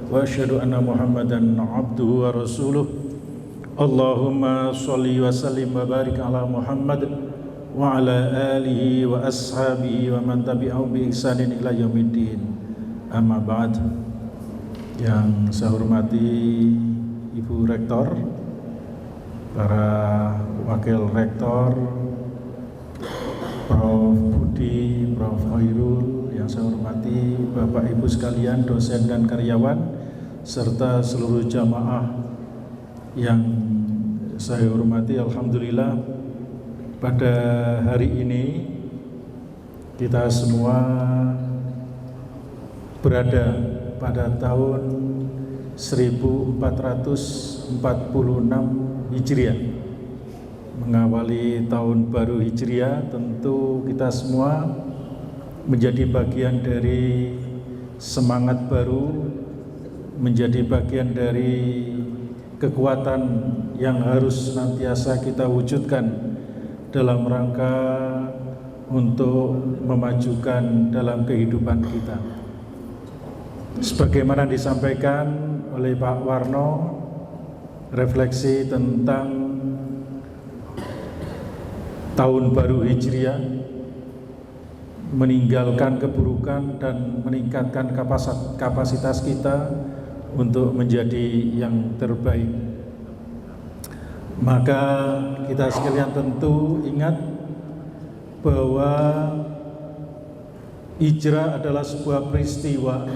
wa asyhadu anna Muhammadan abduhu wa rasuluh. Allahumma sholli wa sallim wa barik ala Muhammad wa ala alihi wa ashabihi wa man tabi'ahum bi ihsanin ila yaumiddin. Amma ba'd. Yang saya hormati Ibu Rektor, para Wakil Rektor, Prof. Budi, Prof. Khairul, yang saya hormati Bapak Ibu sekalian, dosen dan karyawan, serta seluruh jamaah yang saya hormati. Alhamdulillah, pada hari ini kita semua berada pada tahun 1446 Hijriah. Mengawali tahun baru Hijriah, tentu kita semua menjadi bagian dari semangat baru, menjadi bagian dari kekuatan yang harus senantiasa kita wujudkan dalam rangka untuk memajukan dalam kehidupan kita. Sebagaimana disampaikan oleh Pak Warno, refleksi tentang tahun baru Hijriah, meninggalkan keburukan dan meningkatkan kapasitas kita untuk menjadi yang terbaik. Maka kita sekalian tentu ingat bahwa hijrah adalah sebuah peristiwa,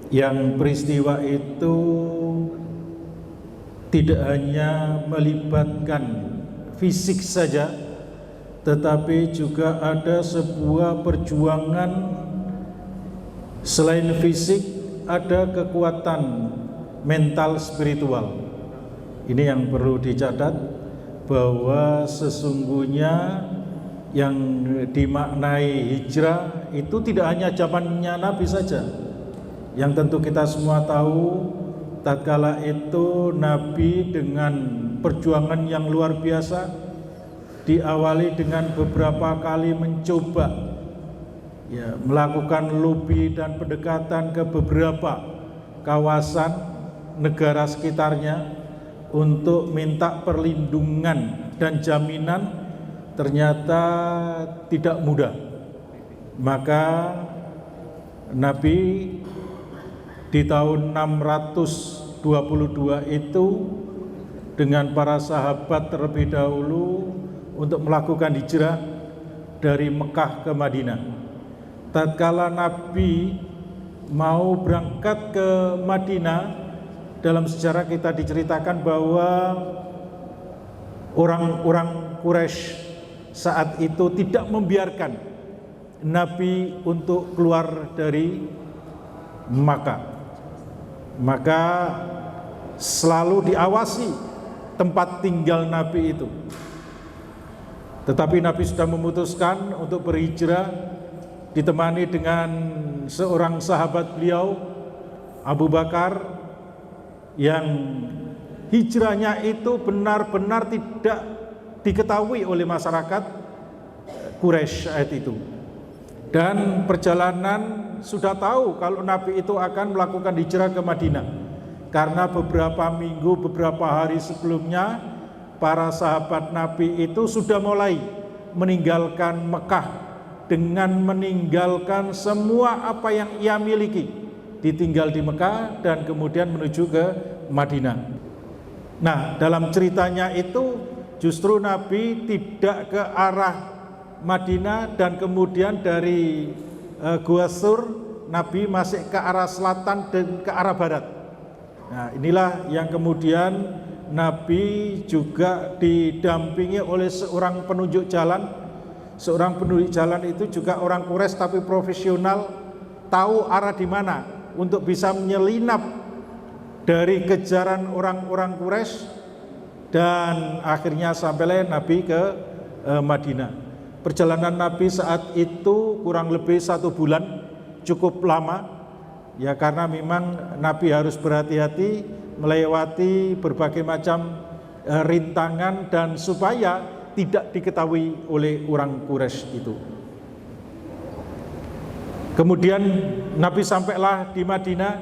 yang peristiwa itu tidak hanya melibatkan fisik saja, tetapi juga ada sebuah perjuangan selain fisik, ada kekuatan mental spiritual. Ini yang perlu dicatat, bahwa sesungguhnya yang dimaknai hijrah itu tidak hanya zamannya Nabi saja. Yang tentu kita semua tahu, tatkala itu Nabi dengan perjuangan yang luar biasa, diawali dengan beberapa kali mencoba melakukan lobby dan pendekatan ke beberapa kawasan negara sekitarnya untuk minta perlindungan dan jaminan. Ternyata tidak mudah. Maka Nabi di tahun 622 itu dengan para sahabat terlebih dahulu untuk melakukan hijrah dari Mekah ke Madinah. Tatkala Nabi mau berangkat ke Madinah, dalam sejarah kita diceritakan bahwa orang-orang Quraisy saat itu tidak membiarkan Nabi untuk keluar dari Makkah. Maka selalu diawasi tempat tinggal Nabi itu. Tetapi Nabi sudah memutuskan untuk berhijrah, ditemani dengan seorang sahabat beliau, Abu Bakar, yang hijrahnya itu benar-benar tidak diketahui oleh masyarakat Quraisy saat itu. Dan perjalanan sudah tahu kalau Nabi itu akan melakukan hijrah ke Madinah, karena beberapa minggu, beberapa hari sebelumnya para sahabat Nabi itu sudah mulai meninggalkan Mekah dengan meninggalkan semua apa yang ia miliki, ditinggal di Mekah dan kemudian menuju ke Madinah. Nah, dalam ceritanya itu justru Nabi tidak ke arah Madinah dan kemudian dari Gua Sur Nabi masih ke arah selatan dan ke arah barat. Nah, inilah yang kemudian Nabi juga didampingi oleh seorang penunjuk jalan. Seorang penunjuk jalan itu juga orang Quraisy tapi profesional, tahu arah di mana untuk bisa menyelinap dari kejaran orang-orang Quraisy, dan akhirnya sampailah Nabi ke Madinah. Perjalanan Nabi saat itu kurang lebih 1 bulan, cukup lama ya, karena memang Nabi harus berhati-hati melewati berbagai macam rintangan dan supaya tidak diketahui oleh orang Quraisy itu. Kemudian Nabi sampailah di Madinah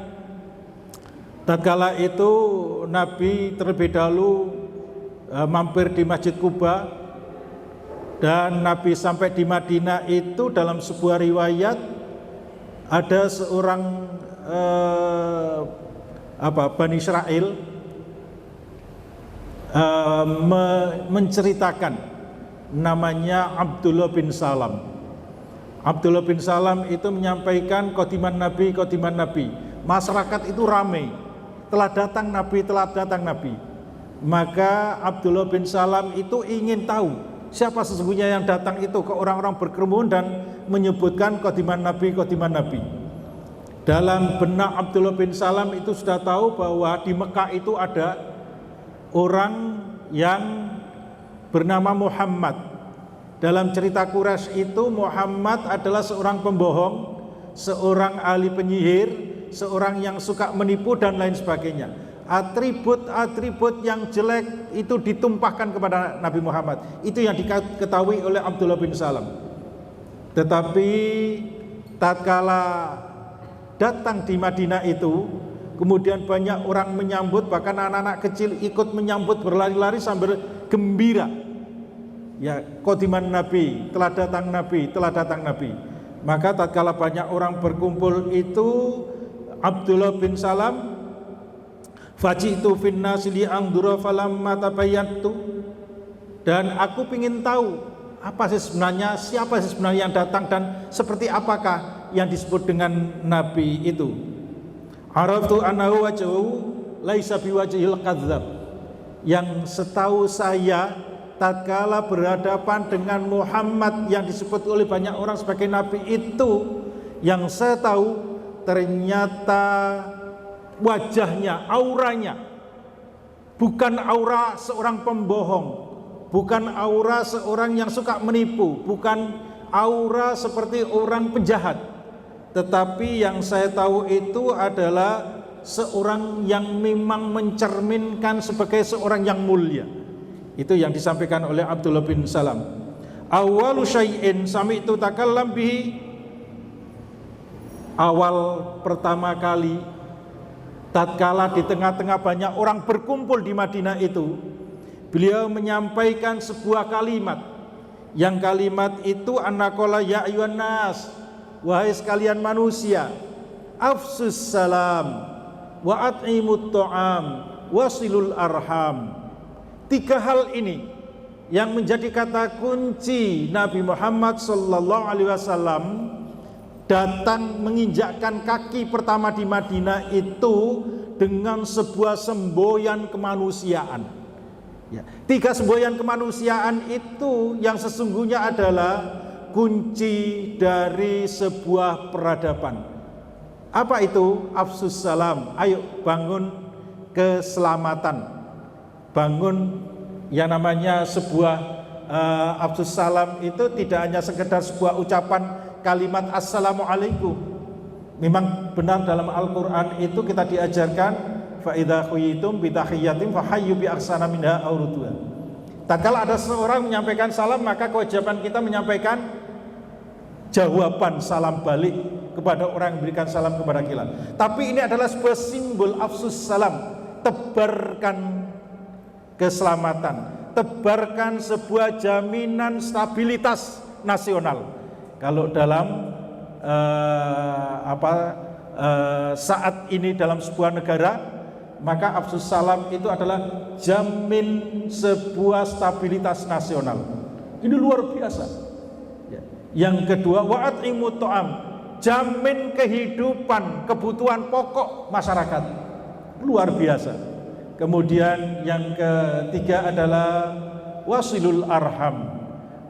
Tatkala itu Nabi terlebih dahulu mampir di Masjid Kuba, dan Nabi sampai di Madinah itu dalam sebuah riwayat ada seorang Bani Israel menceritakan, namanya Abdullah bin Salam. Abdullah bin Salam itu menyampaikan khodiman Nabi. Masyarakat itu ramai, telah datang Nabi. Maka Abdullah bin Salam itu ingin tahu siapa sesungguhnya yang datang itu ke orang-orang berkerumun dan menyebutkan khodiman Nabi. Dalam benak Abdullah bin Salam itu sudah tahu bahwa di Mekah itu ada orang yang bernama Muhammad. Dalam cerita Quraisy itu Muhammad adalah seorang pembohong, seorang ahli penyihir, seorang yang suka menipu dan lain sebagainya. Atribut-atribut yang jelek itu ditumpahkan kepada Nabi Muhammad. Itu yang diketahui oleh Abdullah bin Salam. Tetapi tatkala datang di Madinah itu, kemudian banyak orang menyambut, bahkan anak-anak kecil ikut menyambut berlari-lari sambil gembira. Ya, khodiman Nabi, telah datang Nabi. Maka tatkala banyak orang berkumpul itu, Abdullah bin Salam, faji'tu fin nasi li'angdura falamma tabayyantu, dan aku ingin tahu siapa sih sebenarnya yang datang dan seperti apakah yang disebut dengan Nabi itu. Araftu annahu wajhu laisa biwajhil kadzdzab. Yang setahu saya tatkala berhadapan dengan Muhammad yang disebut oleh banyak orang sebagai Nabi itu, yang saya tahu ternyata wajahnya, auranya bukan aura seorang pembohong, bukan aura seorang yang suka menipu, bukan aura seperti orang penjahat, tetapi yang saya tahu itu adalah seorang yang memang mencerminkan sebagai seorang yang mulia. Itu yang disampaikan oleh Abdullah bin Salam. Awalu syai'in sami'tu takallam bihi, awal pertama kali tatkala di tengah-tengah banyak orang berkumpul di Madinah itu, beliau menyampaikan sebuah kalimat, yang kalimat itu anaqala ya ayyuhan nas, wahai sekalian manusia, afsus salam wa at'imut ta'am wasilul arham. 3 hal ini yang menjadi kata kunci Nabi Muhammad sallallahu alaihi wasallam datang menginjakkan kaki pertama di Madinah itu dengan sebuah semboyan kemanusiaan. Ya, 3 semboyan kemanusiaan itu yang sesungguhnya adalah kunci dari sebuah peradaban. Apa itu? Afsus salam. Ayo bangun keselamatan. Bangun yang namanya sebuah afsus salam itu tidak hanya sekedar sebuah ucapan kalimat assalamualaikum. Memang benar dalam Al-Quran itu kita diajarkan fa idza khuyitum bi tahiyyatin fa hayyu bi ahsana minha aw rudduha. Tatkala ada seorang menyampaikan salam, maka kewajiban kita menyampaikan jawaban salam balik kepada orang yang memberikan salam kepada kita. Tapi ini adalah sebuah simbol afsus salam, tebarkan keselamatan, tebarkan sebuah jaminan stabilitas nasional. Kalau dalam saat ini dalam sebuah negara, maka afsus salam itu adalah jamin sebuah stabilitas nasional. Ini luar biasa. Yang kedua, wa'at'imut ta'am, jamin kehidupan, kebutuhan pokok masyarakat. Luar biasa. Kemudian yang ketiga adalah wasilul arham,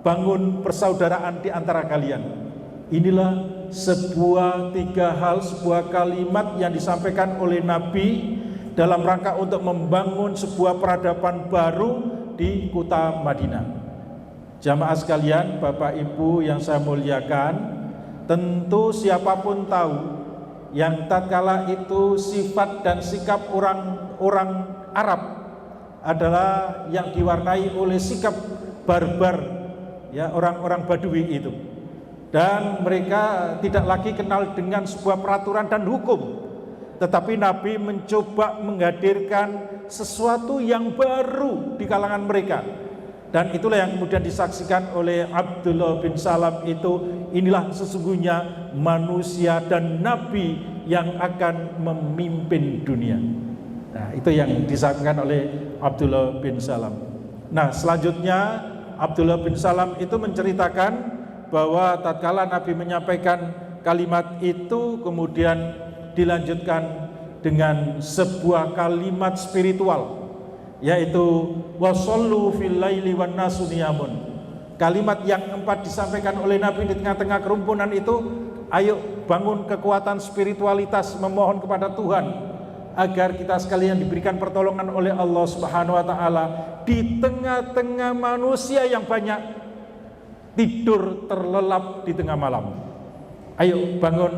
bangun persaudaraan di antara kalian. Inilah sebuah 3 hal, sebuah kalimat yang disampaikan oleh Nabi dalam rangka untuk membangun sebuah peradaban baru di kota Madinah. Jamaah sekalian, Bapak Ibu yang saya muliakan, tentu siapapun tahu yang tatkala itu sifat dan sikap orang Arab adalah yang diwarnai oleh sikap barbar, ya, orang-orang Badui itu, dan mereka tidak lagi kenal dengan sebuah peraturan dan hukum. tetapi Nabi mencoba menghadirkan sesuatu yang baru di kalangan mereka. Dan itulah yang kemudian disaksikan oleh Abdullah bin Salam itu, inilah sesungguhnya manusia dan Nabi yang akan memimpin dunia. Nah, itu yang disampaikan oleh Abdullah bin Salam. Nah, selanjutnya Abdullah bin Salam itu menceritakan bahwa tatkala Nabi menyampaikan kalimat itu, kemudian dilanjutkan dengan sebuah kalimat spiritual, yaitu wasallu fil laili wan nasu niyamun. Kalimat yang keempat disampaikan oleh Nabi di tengah-tengah kerumunan itu, ayo bangun kekuatan spiritualitas, memohon kepada Tuhan agar kita sekalian diberikan pertolongan oleh Allah Subhanahu wa taala di tengah-tengah manusia yang banyak tidur terlelap di tengah malam. Ayo bangun,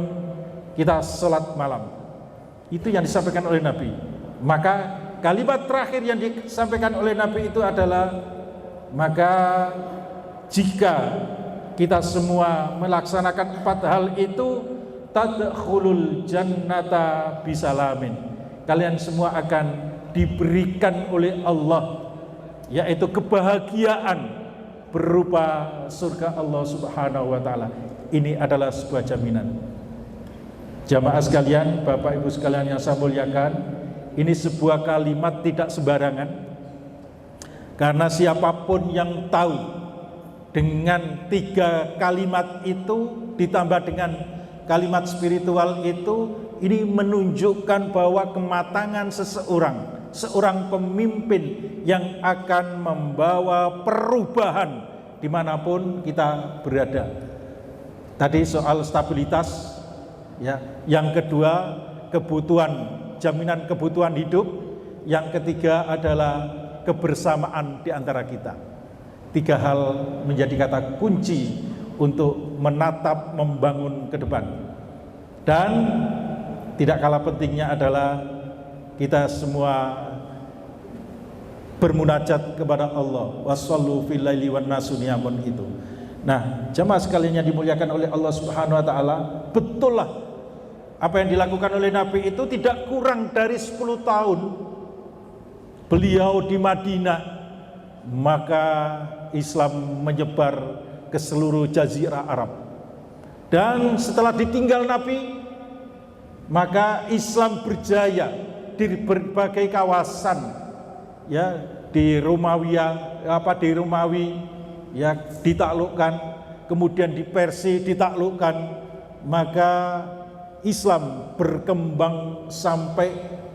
kita sholat malam. Itu yang disampaikan oleh Nabi. Maka kalimat terakhir yang disampaikan oleh Nabi itu adalah, maka jika kita semua melaksanakan 4 hal itu, tadkhulul jannata bisalamin. Kalian semua akan diberikan oleh Allah, yaitu kebahagiaan berupa surga Allah Subhanahu wa taala. Ini adalah sebuah jaminan. Jamaah sekalian, Bapak Ibu sekalian yang saya muliakan, ini sebuah kalimat tidak sembarangan. Karena siapapun yang tahu dengan 3 kalimat itu ditambah dengan kalimat spiritual itu, ini menunjukkan bahwa kematangan seorang pemimpin yang akan membawa perubahan dimanapun kita berada. Tadi soal stabilitas, ya. Yang kedua, jaminan kebutuhan hidup. Yang ketiga adalah kebersamaan di antara kita. 3 hal menjadi kata kunci untuk menatap, membangun ke depan. Dan tidak kalah pentingnya adalah kita semua bermunajat kepada Allah. Wassallu fil laili wan nasu niyamun itu. Nah, jamaah sekalian yang dimuliakan oleh Allah Subhanahu wa taala, betul lah apa yang dilakukan oleh Nabi itu tidak kurang dari 10 tahun beliau di Madinah, maka Islam menyebar ke seluruh jazirah Arab. Dan setelah ditinggal Nabi, maka Islam berjaya di berbagai kawasan, ya, di Romawi ya ditaklukkan, kemudian di Persia ditaklukkan, maka Islam berkembang sampai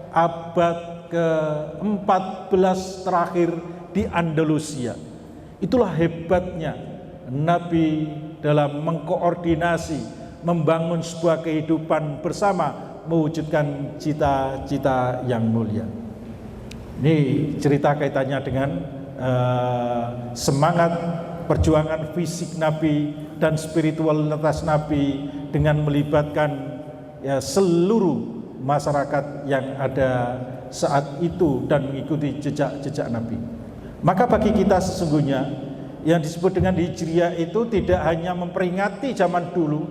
abad ke-14 terakhir di Andalusia. Itulah hebatnya Nabi dalam mengkoordinasi, membangun sebuah kehidupan bersama, mewujudkan cita-cita yang mulia. Ini cerita kaitannya dengan semangat perjuangan fisik Nabi dan spiritualitas Nabi dengan melibatkan, ya, seluruh masyarakat yang ada saat itu dan mengikuti jejak-jejak Nabi. Maka bagi kita sesungguhnya yang disebut dengan Hijriah itu tidak hanya memperingati zaman dulu,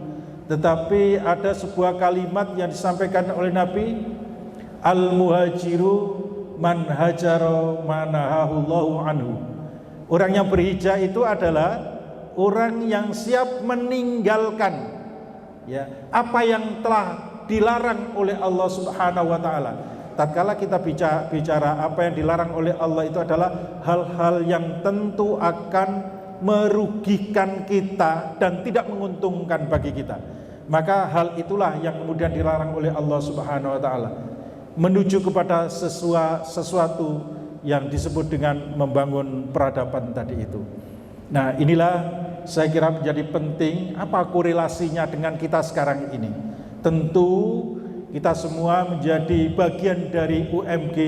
tetapi ada sebuah kalimat yang disampaikan oleh Nabi, al-muhajiru man hajara manahahullahu anhu. Orang yang berhijrah itu adalah orang yang siap meninggalkan, ya, apa yang telah dilarang oleh Allah Subhanahu wa taala. Tatkala kita bicara apa yang dilarang oleh Allah itu adalah hal-hal yang tentu akan merugikan kita dan tidak menguntungkan bagi kita. Maka hal itulah yang kemudian dilarang oleh Allah Subhanahu wa taala, menuju kepada sesuatu yang disebut dengan membangun peradaban tadi itu. Nah, inilah saya kira menjadi penting, apa korelasinya dengan kita sekarang ini. Tentu kita semua menjadi bagian dari UMG,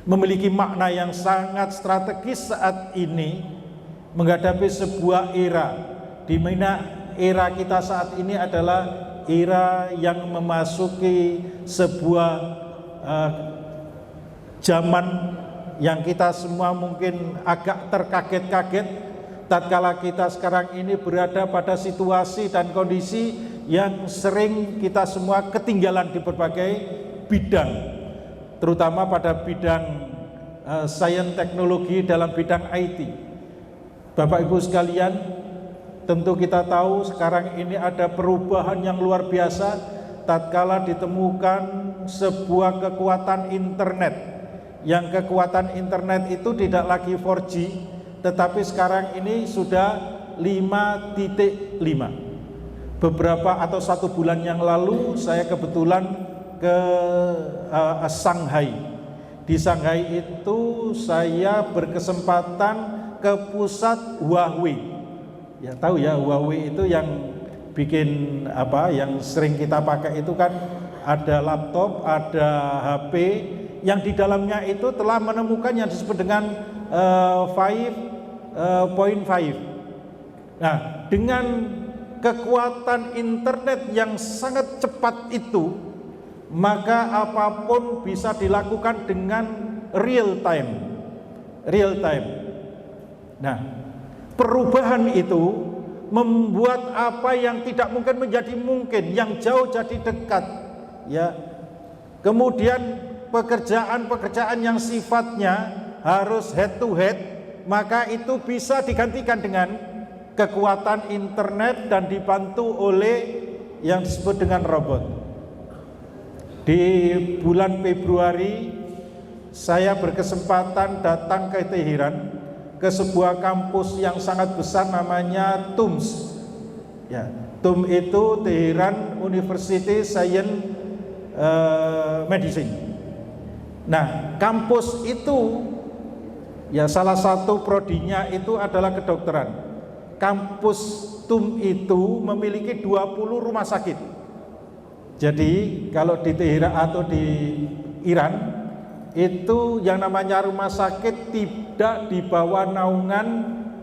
memiliki makna yang sangat strategis saat ini menghadapi sebuah era di mana era kita saat ini adalah era yang memasuki sebuah zaman yang kita semua mungkin agak terkaget-kaget, tatkala kita sekarang ini berada pada situasi dan kondisi yang sering kita semua ketinggalan di berbagai bidang, terutama pada bidang sains teknologi dalam bidang IT. Bapak Ibu sekalian, tentu kita tahu sekarang ini ada perubahan yang luar biasa tatkala ditemukan sebuah kekuatan internet, yang kekuatan internet itu tidak lagi 4G, tetapi sekarang ini sudah 5.5. Beberapa atau 1 bulan yang lalu saya kebetulan ke Shanghai. Di Shanghai itu saya berkesempatan ke pusat Huawei. Ya tahu ya, Huawei itu yang bikin apa, yang sering kita pakai itu kan ada laptop, ada HP, yang di dalamnya itu telah menemukan yang disebut dengan 5.5. Nah, dengan kekuatan internet yang sangat cepat itu, maka apapun bisa dilakukan dengan real time. Nah, perubahan itu membuat apa yang tidak mungkin menjadi mungkin, yang jauh jadi dekat, ya. Kemudian pekerjaan yang sifatnya harus head to head, maka itu bisa digantikan dengan kekuatan internet dan dibantu oleh yang disebut dengan robot. Di bulan Februari saya berkesempatan datang ke Teheran, ke sebuah kampus yang sangat besar namanya TUMS. Ya, TUM itu Teheran University Science Medicine. Nah, kampus itu ya salah satu prodinya itu adalah kedokteran. Kampus TUM itu memiliki 20 rumah sakit. Jadi kalau di Teheran atau di Iran itu yang namanya rumah sakit tidak di bawah naungan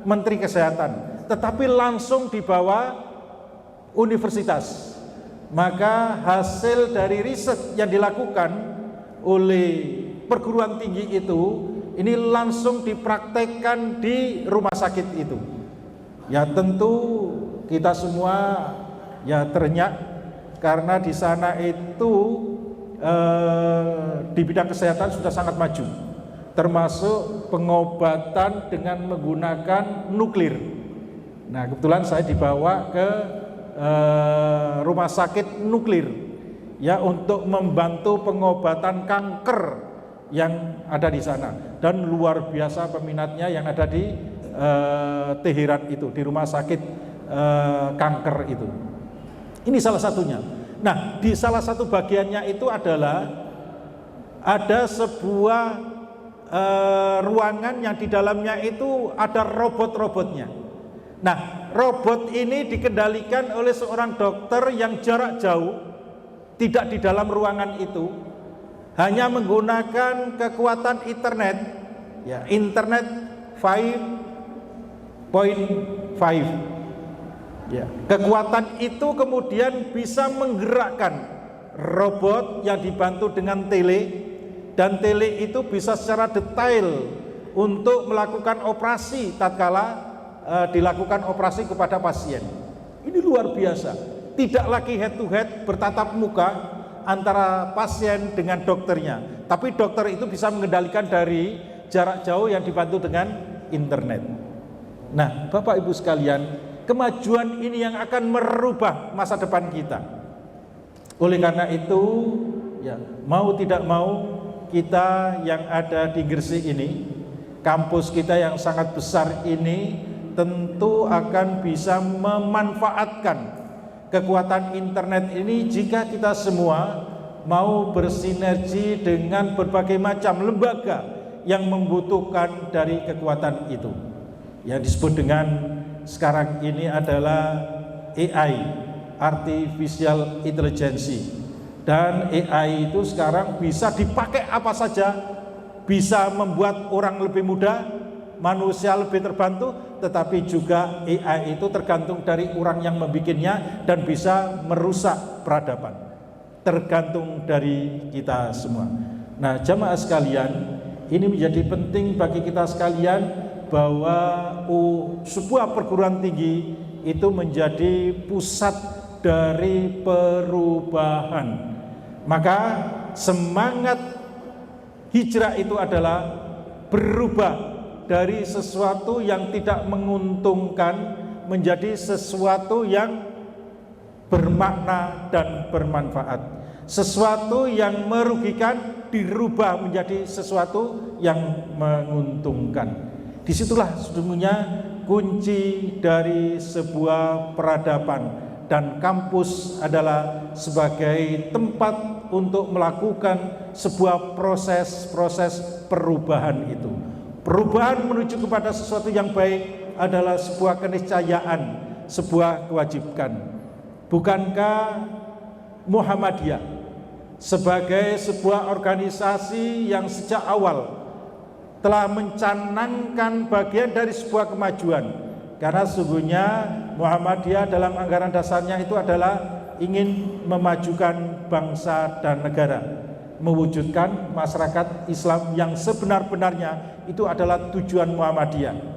Menteri Kesehatan, tetapi langsung di bawah universitas. Maka hasil dari riset yang dilakukan oleh perguruan tinggi itu, ini langsung dipraktekkan di rumah sakit itu. Ya tentu kita semua ya terenyak karena di sana itu di bidang kesehatan sudah sangat maju, termasuk pengobatan dengan menggunakan nuklir. Nah, kebetulan saya dibawa ke rumah sakit nuklir ya untuk membantu pengobatan kanker yang ada di sana, dan luar biasa peminatnya yang ada di Teheran itu, di rumah sakit kanker itu. Ini salah satunya. Nah, di salah satu bagiannya itu adalah ada sebuah ruangan yang di dalamnya itu ada robot-robotnya. Nah, robot ini dikendalikan oleh seorang dokter yang jarak jauh, tidak di dalam ruangan itu, hanya menggunakan kekuatan internet, ya, internet 5.5. Ya, kekuatan itu kemudian bisa menggerakkan robot yang dibantu dengan tele, dan tele itu bisa secara detail untuk melakukan operasi tatkala dilakukan operasi kepada pasien. Ini luar biasa. Tidak lagi head to head bertatap muka antara pasien dengan dokternya, tapi dokter itu bisa mengendalikan dari jarak jauh yang dibantu dengan internet. Nah, Bapak Ibu sekalian, kemajuan ini yang akan merubah masa depan kita. Oleh karena itu, ya, mau tidak mau kita yang ada di Gresik ini, kampus kita yang sangat besar ini, tentu akan bisa memanfaatkan kekuatan internet ini jika kita semua mau bersinergi dengan berbagai macam lembaga yang membutuhkan dari kekuatan itu. Yang disebut dengan sekarang ini adalah AI, Artificial Intelligence. Dan AI itu sekarang bisa dipakai apa saja, bisa membuat orang lebih mudah, manusia lebih terbantu, tetapi juga AI itu tergantung dari orang yang membikinnya dan bisa merusak peradaban. Tergantung dari kita semua. Nah, jamaah sekalian, ini menjadi penting bagi kita sekalian bahwa sebuah perguruan tinggi itu menjadi pusat dari perubahan. Maka semangat hijrah itu adalah berubah dari sesuatu yang tidak menguntungkan menjadi sesuatu yang bermakna dan bermanfaat. Sesuatu yang merugikan dirubah menjadi sesuatu yang menguntungkan. Disitulah sesungguhnya kunci dari sebuah peradaban, dan kampus adalah sebagai tempat untuk melakukan sebuah proses perubahan itu. Perubahan menuju kepada sesuatu yang baik adalah sebuah keniscayaan, sebuah kewajiban. Bukankah Muhammadiyah sebagai sebuah organisasi yang sejak awal telah mencanangkan bagian dari sebuah kemajuan? Karena sesungguhnya Muhammadiyah dalam anggaran dasarnya itu adalah ingin memajukan bangsa dan negara, mewujudkan masyarakat Islam yang sebenar-benarnya. Itu adalah tujuan Muhammadiyah.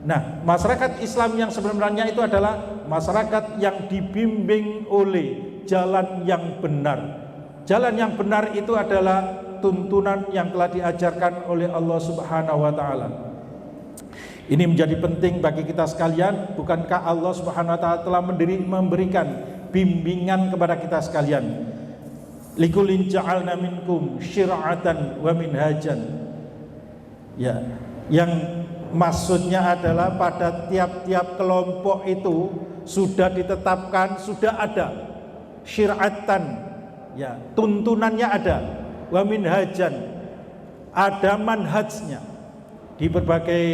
Nah, masyarakat Islam yang sebenarnya itu adalah masyarakat yang dibimbing oleh jalan yang benar. Jalan yang benar itu adalah tuntunan yang telah diajarkan oleh Allah Subhanahu wa taala. Ini menjadi penting bagi kita sekalian. Bukankah Allah Subhanahu wa taala telah memberikan bimbingan kepada kita sekalian? Likulin ja'alna minkum syir'atan wa minhajan. Ya, yang maksudnya adalah pada tiap-tiap kelompok itu sudah ditetapkan, sudah ada syir'atan, ya, tuntunannya ada, wa minhajan, ada manhajnya. Di berbagai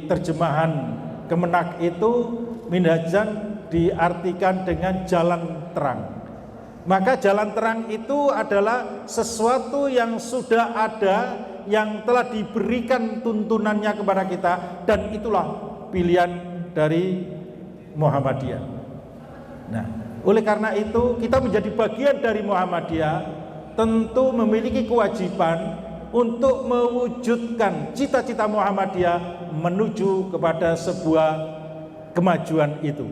terjemahan Kemenak itu minhajan diartikan dengan jalan terang. Maka jalan terang itu adalah sesuatu yang sudah ada, yang telah diberikan tuntunannya kepada kita, dan itulah pilihan dari Muhammadiyah. Nah, oleh karena itu kita menjadi bagian dari Muhammadiyah tentu memiliki kewajiban untuk mewujudkan cita-cita Muhammadiyah menuju kepada sebuah kemajuan itu.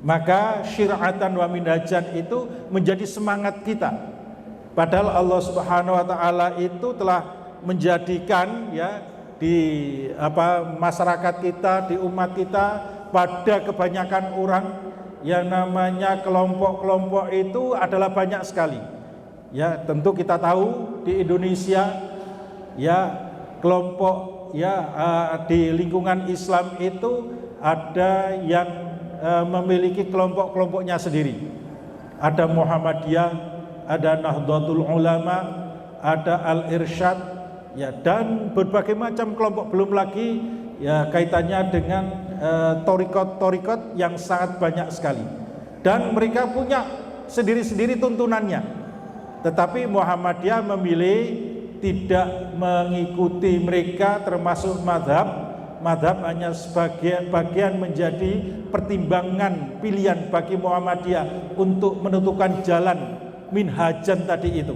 Maka syir'atan wa minhajan itu menjadi semangat kita. Padahal Allah Subhanahu wa taala itu telah menjadikan, ya, di masyarakat kita, di umat kita, pada kebanyakan orang yang namanya kelompok-kelompok itu adalah banyak sekali. Ya, tentu kita tahu di Indonesia, ya, kelompok, ya, di lingkungan Islam itu ada yang memiliki kelompok-kelompoknya sendiri. Ada Muhammadiyah, ada Nahdlatul Ulama, ada Al-Irsyad, ya, dan berbagai macam kelompok, belum lagi, ya, kaitannya dengan torikot-torikot yang sangat banyak sekali. Dan mereka punya sendiri-sendiri tuntunannya. Tetapi Muhammadiyah memilih tidak mengikuti mereka, termasuk madhab. Madhab hanya sebagian bagian menjadi pertimbangan pilihan bagi Muhammadiyah untuk menentukan jalan minhajan tadi itu.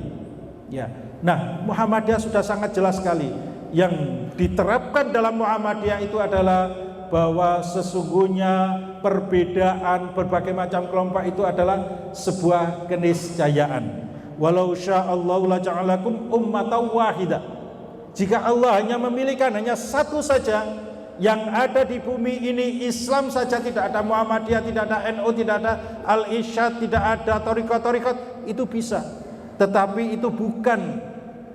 Ya. Nah, Muhammadiyah sudah sangat jelas sekali. Yang diterapkan dalam Muhammadiyah itu adalah bahwa sesungguhnya perbedaan berbagai macam kelompok itu adalah sebuah keniscayaan. Walau sya'allahu la ja'alakum ummatan wahidah. Jika Allah hanya memilihkan hanya satu saja yang ada di bumi ini, Islam saja, tidak ada Muhammadiyah, tidak ada NU, tidak ada Al-Irsyad, tidak ada torikot-torikot, itu bisa. Tetapi itu bukan,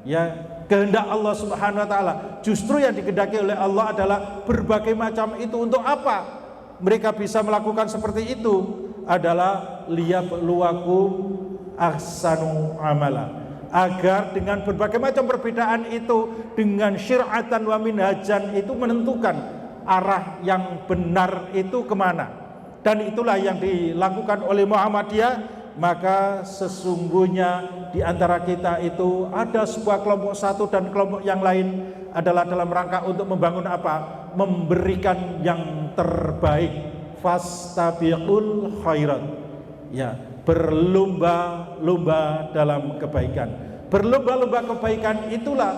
ya, kehendak Allah Subhanahu wa taala. Justru yang dikehendaki oleh Allah adalah berbagai macam itu. Untuk apa mereka bisa melakukan seperti itu? Adalah liyabluwakum ahsanu amala, agar dengan berbagai macam perbedaan itu, dengan syir'atan wa minhajan itu menentukan arah yang benar itu kemana. Dan itulah yang dilakukan oleh Muhammadiyah. Maka sesungguhnya di antara kita itu ada sebuah kelompok satu dan kelompok yang lain adalah dalam rangka untuk membangun apa? Memberikan yang terbaik. Fastabiqul khairat, ya, berlomba-lomba dalam kebaikan. Berlomba-lomba kebaikan itulah,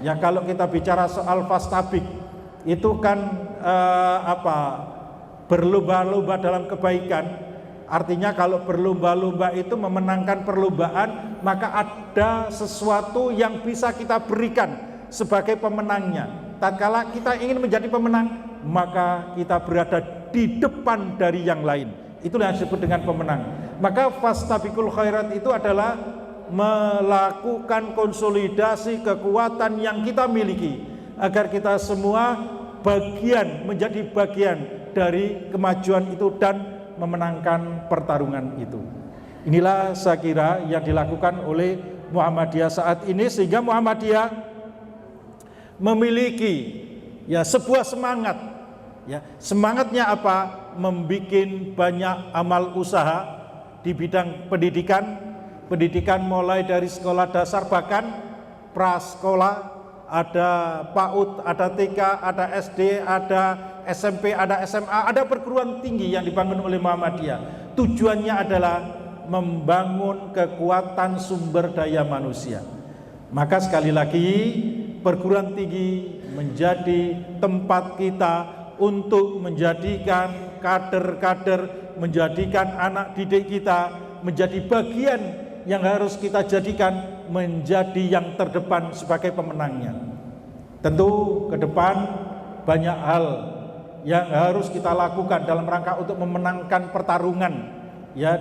ya, kalau kita bicara soal fastabik itu kan berlomba-lomba dalam kebaikan. Artinya kalau berlomba-lomba itu memenangkan perlombaan, maka ada sesuatu yang bisa kita berikan sebagai pemenangnya. Tatkala kita ingin menjadi pemenang, maka kita berada di depan dari yang lain. Itulah yang disebut dengan pemenang. Maka fastabiqul khairat itu adalah melakukan konsolidasi kekuatan yang kita miliki agar kita semua menjadi bagian dari kemajuan itu dan memenangkan pertarungan itu. Inilah saya kira yang dilakukan oleh Muhammadiyah saat ini, sehingga Muhammadiyah memiliki sebuah semangat. Semangatnya apa? Membikin banyak amal usaha di bidang pendidikan mulai dari sekolah dasar, bahkan prasekolah, ada PAUD, ada TK, ada SD, ada SMP, ada SMA, ada perguruan tinggi yang dibangun oleh Muhammadiyah. Tujuannya adalah membangun kekuatan sumber daya manusia. Maka sekali lagi, perguruan tinggi menjadi tempat kita untuk menjadikan kader-kader, menjadikan anak didik kita menjadi bagian yang harus kita jadikan menjadi yang terdepan sebagai pemenangnya. Tentu ke depan banyak hal yang harus kita lakukan dalam rangka untuk memenangkan pertarungan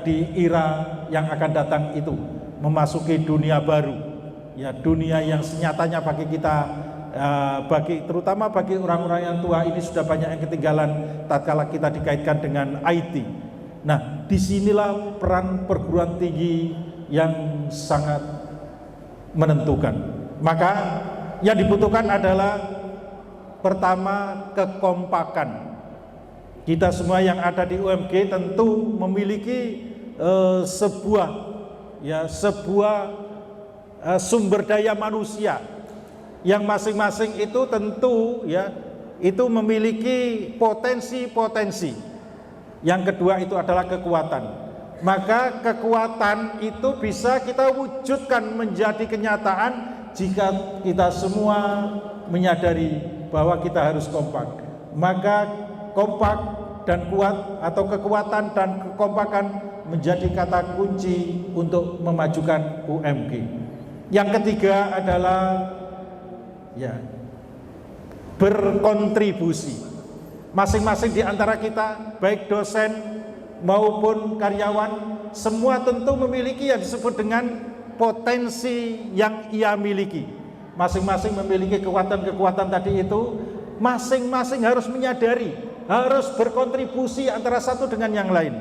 di era yang akan datang itu, memasuki dunia baru, dunia yang senyatanya bagi kita, terutama bagi orang-orang yang tua ini sudah banyak yang ketinggalan tatkala kita dikaitkan dengan IT. Nah, disinilah peran perguruan tinggi yang sangat menentukan. Maka yang dibutuhkan adalah pertama kekompakan. Kita semua yang ada di UMG tentu memiliki sebuah sumber daya manusia yang masing-masing itu tentu itu memiliki potensi-potensi. Yang kedua itu adalah kekuatan. Maka kekuatan itu bisa kita wujudkan menjadi kenyataan jika kita semua menyadari bahwa kita harus kompak. Maka kompak dan kuat atau kekuatan dan kekompakan menjadi kata kunci untuk memajukan UMG. Yang ketiga adalah berkontribusi. Masing-masing di antara kita, baik dosen maupun karyawan, semua tentu memiliki yang disebut dengan potensi yang ia miliki. Masing-masing memiliki kekuatan-kekuatan tadi itu, masing-masing harus menyadari, harus berkontribusi antara satu dengan yang lain.